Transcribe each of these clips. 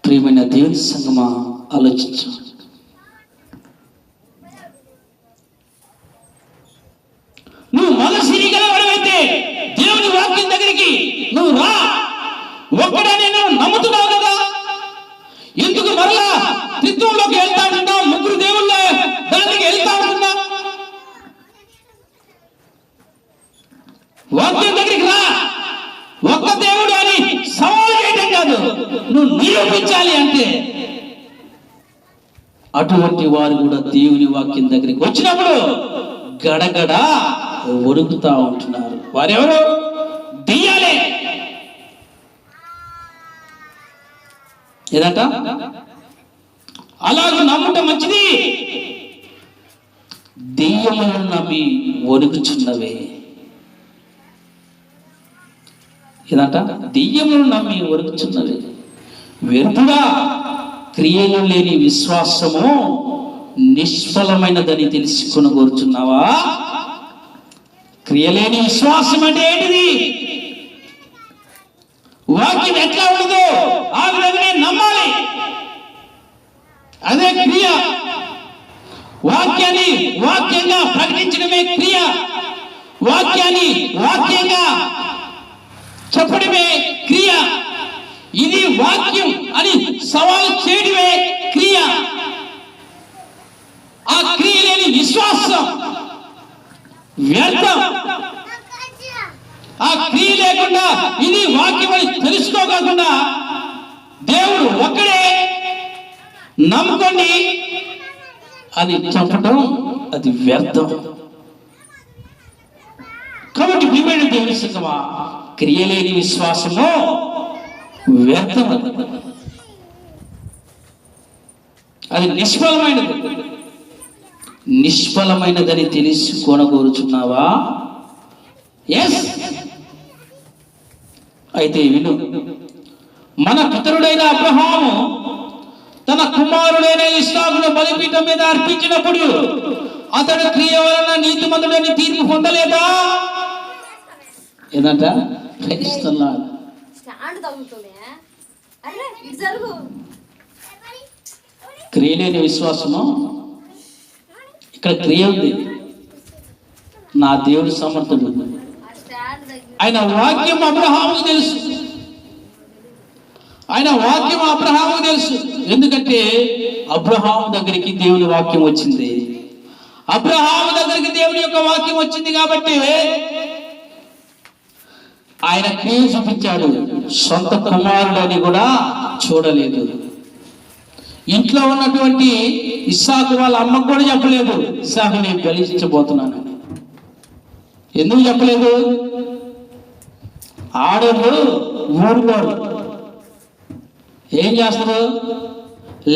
ప్రియమైన దేవుని సంగమా, ఆలోచించు. నువ్వు మనసిరి గలవాడైతే దేవుని వాక్యం దగ్గరికి నువ్వు రా. ఒక్కడనే నువ్వు నమ్ముతున్నావు కదా, ఎందుకు మరలా త్రిత్వంలోకి వెళ్తా ఉంటున్నావు? ముగ్గురు దేవుళ్ళ దానికి వెళ్తా ఉంటున్నా. వాక్యం దగ్గరికి రా. ఒక్క దేవుడు అని సవాల్ చేయడం కాదు, నువ్వు నిరూపించాలి అంటే. అటువంటి వారు కూడా దేవుని వాక్యం దగ్గరికి వచ్చినప్పుడు గడగడ వణుకుతా ఉంటున్నారు. వారెవరు? దెయ్యాలే. ఏదట? అలాగ నమ్ముట మంచిది. దెయ్యములను నమ్మి వణుకుచున్నవే. ఏదట? దెయ్యములను నమ్మి వణుకుచున్నవే. వ్యర్థుడా, క్రియలు లేని విశ్వాసము నిష్ఫలమైనదని తెలుసుకొని కోరుచున్నావా? క్రియలేని విశ్వాసం అంటే ఏంటిది? వాక్యం ఎట్లా ఉండదు ఆ విధంగా నమ్మాలి. అదే క్రియ. వాక్యాన్ని వాక్యంగా ప్రకటించడమే క్రియ. వాక్యాన్ని వాక్యంగా చెప్పడమే క్రియ. ఇది వాక్యం అని సవాలు చేయడమే క్రియ. ఆ క్రియ లేని విశ్వాసం వ్యర్థం. ఆ క్రియ లేకుండా ఇది వాక్యం అని తెలుసుకోకుండా దేవుడు ఒక్కడే నమ్ముకోండి అని చెప్పడం అది వ్యర్థం. కాబట్టి ప్రియమైన దేవుని సంగమా, క్రియలేని విశ్వాసము వ్యర్థం. అది నిష్ఫలమైనది. నిష్ఫలమైనదని తెలుసుకోనగోరుచున్నావా? ఎస్. అయితే విను. మన పితరుడైన అబ్రహాము తన కుమారుడైన ఇస్సాకును బలిపీఠం మీద అర్పించినప్పుడు అతడు క్రియ వలన నీతిమంతుడని తీర్పు పొందలేదా? ఏదంట? క్రియలేని విశ్వాసము. ఇక్కడ క్రియ ఉంది. నా దేవుడు సమర్థుడు. ఆయన వాక్యం అబ్రహాముకు తెలుసు. ఆయన వాక్యం అబ్రహాముకు తెలుసు. ఎందుకంటే అబ్రహాము దగ్గరికి దేవుని వాక్యం వచ్చింది. అబ్రహాము దగ్గరికి దేవుని యొక్క వాక్యం వచ్చింది కాబట్టి ఆయన క్రియ చూపించాడు. సొంత కుమారుడని కూడా చూడలేదు. ఇంట్లో ఉన్నటువంటి ఇస్సాకు వాళ్ళ అమ్మకు కూడా చెప్పలేదు, ఇస్సాకు నేను బలించబోతున్నాను. ఎందుకు చెప్పలేదు? ఆడోళ్ళు ఊరుకోరు. ఏం చేస్తారు?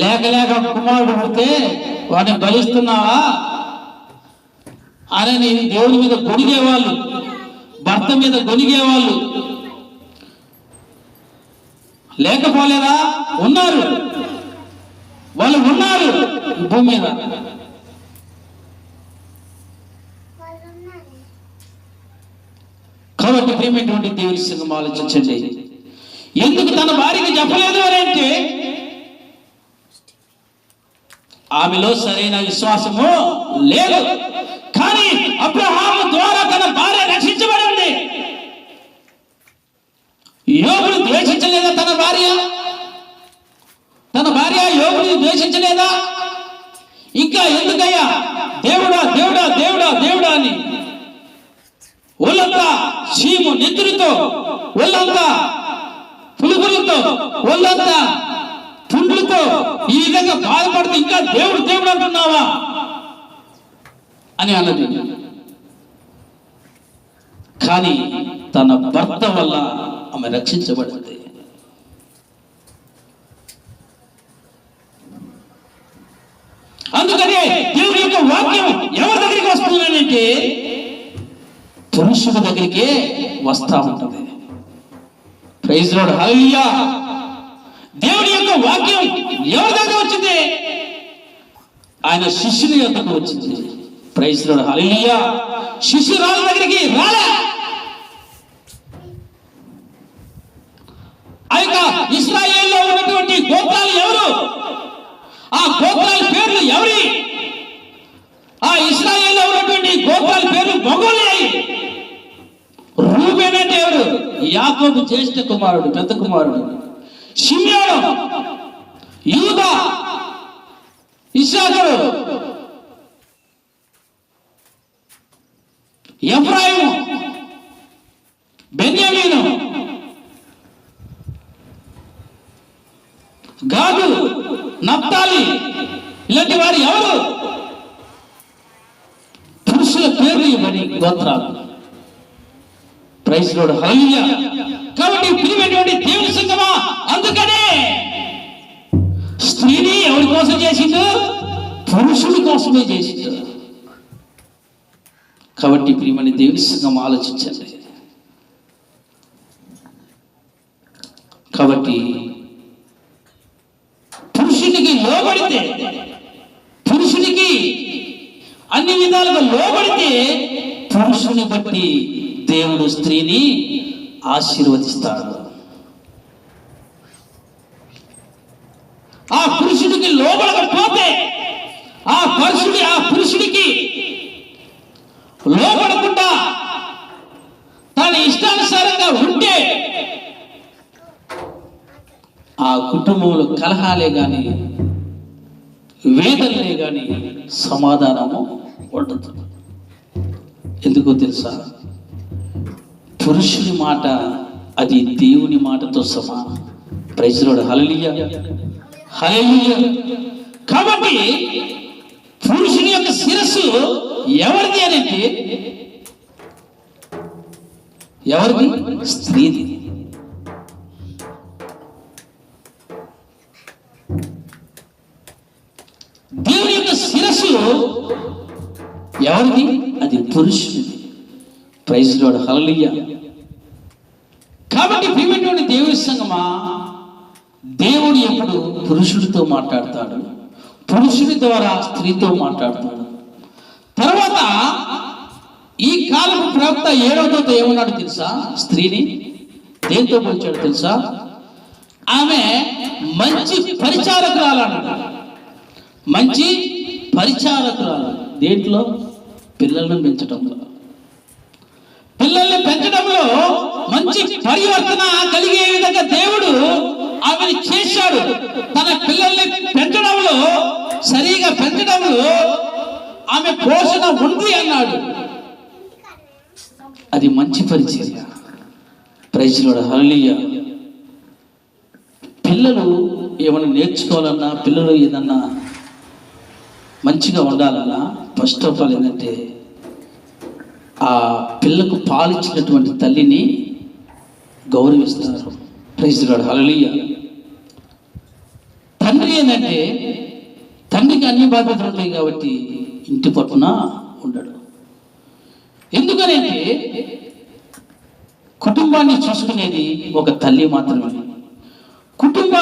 లేక లేక కుమారుడు పుడితే వాడిని బలిస్తున్నావా అని దేవుడి మీద గొనిగేవాళ్ళు, భర్త మీద గొనిగేవాళ్ళు లేకపోలేదా? ఉన్నారు. వాళ్ళు ఉన్నారు భూమి మీద. కాబట్టి ప్రియమైనటువంటి దేవుని సంగమం ఆలోచించండి. ఎందుకు తన భార్యకి చెప్పలేదు అని అంటే ఆమెలో సరైన విశ్వాసము లేదు. కానీ అబ్రహాము ద్వారా తన భార్య రక్షించబడింది. యోబును ద్వేషించలేదా తన భార్య? తన భార్య యోబుని ద్వేషించలేదా? ఇంకా ఎందుకయ్యా దేవుడా దేవుడా దేవుడా దేవుడా అని ఒళ్ళంతా చీము నెత్తురుతో, ఒళ్ళంతా పులుగులతో, ఒళ్ళంతా పుండ్లతో ఈ విధంగా బాధపడుతూ ఇంకా దేవుడు దేవుడు అంటున్నావా అని అన్నది. కానీ తన భర్త వల్ల ఆమె రక్షించబడింది. అందుకనే దేవుని యొక్క వాక్యం ఎవరి దగ్గరికి వస్తుందంటే పురుషుల దగ్గరికే వస్తా ఉంటుంది. ప్రైజ్ లార్డ్, హల్లెలూయా. దేవుని యొక్క వాక్యం ఎవరి దగ్గర వచ్చింది? ఆయన శిష్యుల యొద్దకు వచ్చింది. ప్రైజ్ లార్డ్, హల్లెలూయా. శిష్యురాల దగ్గరికి రాలే. ఆ యొక్క ఇశ్రాయేల్లో ఉన్నటువంటి గోత్రాలు ఎవరు? ఆ గోత్రాల పేర్లు ఎవరి? ఆ ఇశ్రాయేల్లో ఉన్నటువంటి గోత్రాల పేర్లు మగోళ్ళే. రూబేన్ అంటే ఎవరు? యాకోబు జ్యేష్ఠ కుమారుడు, పెద్ద కుమారుడు. షిమ్యోను, యూదా, ఇశ్శాఖరు, ఎఫ్రాయిము, బెన్యామీను, గాదు, నఫ్తాలి. ఇలాంటి వారు ఎవరు? పురుషుల పేర్లు ఇవ్వని గోత్రాలు. ప్రైజ్ లార్డ్, హల్లెలూయా. కాబట్టి ప్రియమైనటువంటి దేవుని సంగమా, అందుకనే స్త్రీని ఎవరి కోసం చేసిండు? పురుషుడి కోసమే చేసిండు. కాబట్టి ప్రియమైన దేవుని సంగం ఆలోచించండి. కాబట్టి పురుషునికి లోబడితే, పురుషునికి అన్ని విధాలుగా లోబడితే, పురుషుని బట్టి దేవుడు స్త్రీని ఆశీర్వదిస్తాడు. ఆ పురుషుడికి లోబడకపోతే, ఆ పురుషుడికి లోబడకుండా తన ఇష్టానుసారంగా ఉంటే ఆ కుటుంబంలో కలహాలే గాని, వేదనలే గాని సమాధానము ఉండదు. ఎందుకో తెలుసా? పురుషుని మాట అది దేవుని మాటతో సమానం. ప్రైజ్ లార్డ్, హల్లెలూయా, హల్లెలూయా. కాబట్టి పురుషుని యొక్క శిరస్సు ఎవరిది అనేది? ఎవరిది? స్త్రీది. దేవుని యొక్క శిరస్సు ఎవరిది? అది పురుషుడిది. ప్రైజ్ లార్డ్, హల్లెలూయా. కాబట్టి ప్రియమైనటువంటి దేవుని సంగమా, దేవుడు ఎప్పుడు పురుషుడితో మాట్లాడతాడు, పురుషుడి ద్వారా స్త్రీతో మాట్లాడతాడు. తర్వాత ఈ కాలపు ప్రవక్త 7వ దూత ఏమన్నాడు తెలుసా? స్త్రీని దేంతో పోల్చాడు తెలుసా? ఆమె మంచి పరిచారకురాలు అన్నాడు. మంచి పరిచారకురాలు. దేంట్లో? పిల్లలను పెంచడంలో. పిల్లల్ని పెంచడంలో మంచి పరివర్తన కలిగే విధంగా దేవుడు ఆమెను చేశాడు. తన పిల్లల్ని పెంచడంలో, సరిగా పెంచడంలో ఆమె పోషణ ఉంది అన్నాడు. అది మంచి పరిచర్య. ప్రైజ్ లార్డ్, హల్లెలూయా. పిల్లలు ఏమైనా నేర్చుకోవాలన్నా, పిల్లలు ఏదన్నా మంచిగా ఉండాలన్నా ఫస్ట్ ఆఫ్ ఆల్ ఏంటంటే ఆ పిల్లకు పాలిచ్చినటువంటి తల్లిని గౌరవిస్తారు. ప్రైజ్ లార్డ్, హల్లెలూయా. తండ్రి ఏంటంటే తండ్రికి అన్ని బాధ్యతలు ఉంటాయి కాబట్టి ఇంటి పట్టున ఉండడు. ఎందుకనంటే కుటుంబాన్ని చూసుకునేది ఒక తల్లి మాత్రమే. కుటుంబ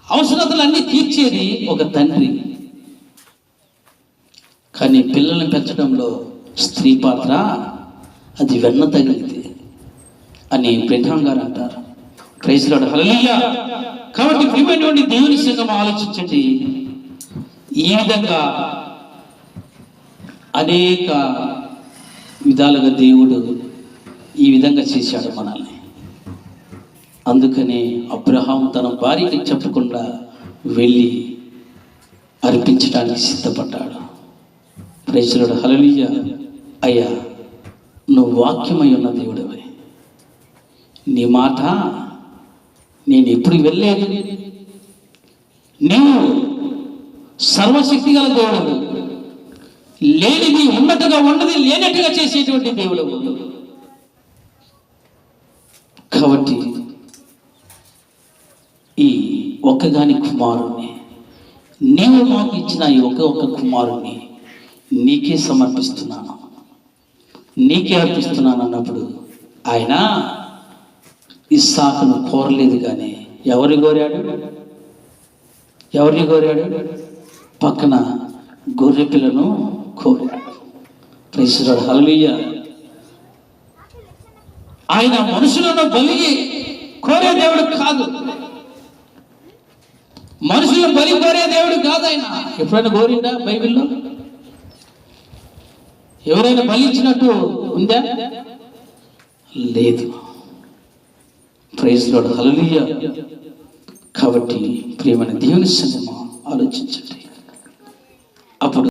అవసరతలన్నీ తీర్చేది ఒక తండ్రి. కానీ పిల్లల్ని పెంచడంలో స్త్రీ పాత్ర అది వెన్న తగిలింది అని బ్రెన్హామ్ గారు అంటారు. ప్రైజ్ లార్డ్, హల్లెలూయా. కాబట్టి ప్రియమైనటువంటి దేవుని సంగం ఆలోచించండి. ఈ విధంగా అనేక విధాలుగా దేవుడు ఈ విధంగా చేశాడు మనల్ని. అందుకనే అబ్రహాం తన భార్యకి చెప్పకుండా వెళ్ళి అర్పించడానికి సిద్ధపడ్డాడు. ప్రైజ్ లార్డ్, హల్లెలూయా. అయ్యా, నువ్వు వాక్యమై ఉన్న దేవుడవే, నీ మాట నేను ఎప్పుడు వెళ్ళలేదు. నీవు సర్వశక్తి గల దేవుడు, లేనిది ఉన్నట్టుగా ఉన్నది లేనట్టుగా చేసేటువంటి దేవుడు. కాబట్టి ఈ ఒక్కగాని కుమారుణ్ణి, నీవు మాకు ఇచ్చిన ఈ ఒక్క కుమారుణ్ణి నీకే సమర్పిస్తున్నాను, నీకే అర్పిస్తున్నాను అన్నప్పుడు ఆయన ఇస్సాకును కోరలేదు. కానీ ఎవరిని కోరాడు? పక్కన గొర్రె పిల్లను కోరాడు. ప్రైజ్ లార్డ్, హల్లెలూయా. ఆయన మనుషులను బలి కోరే దేవుడు కాదు. మనుషులను బలి కోరే దేవుడు కాదు ఆయన. ఎప్పుడైనా కోరిందా బైబిల్లో? ఎవరైనా బలి ఇచ్చినట్టు ఉందా? లేదు. ప్రైజ్ లార్డ్, హల్లెలూయా. కాబట్టి ప్రియమైన దేవుని సంగమా, ఆలోచించండి. అప్పుడు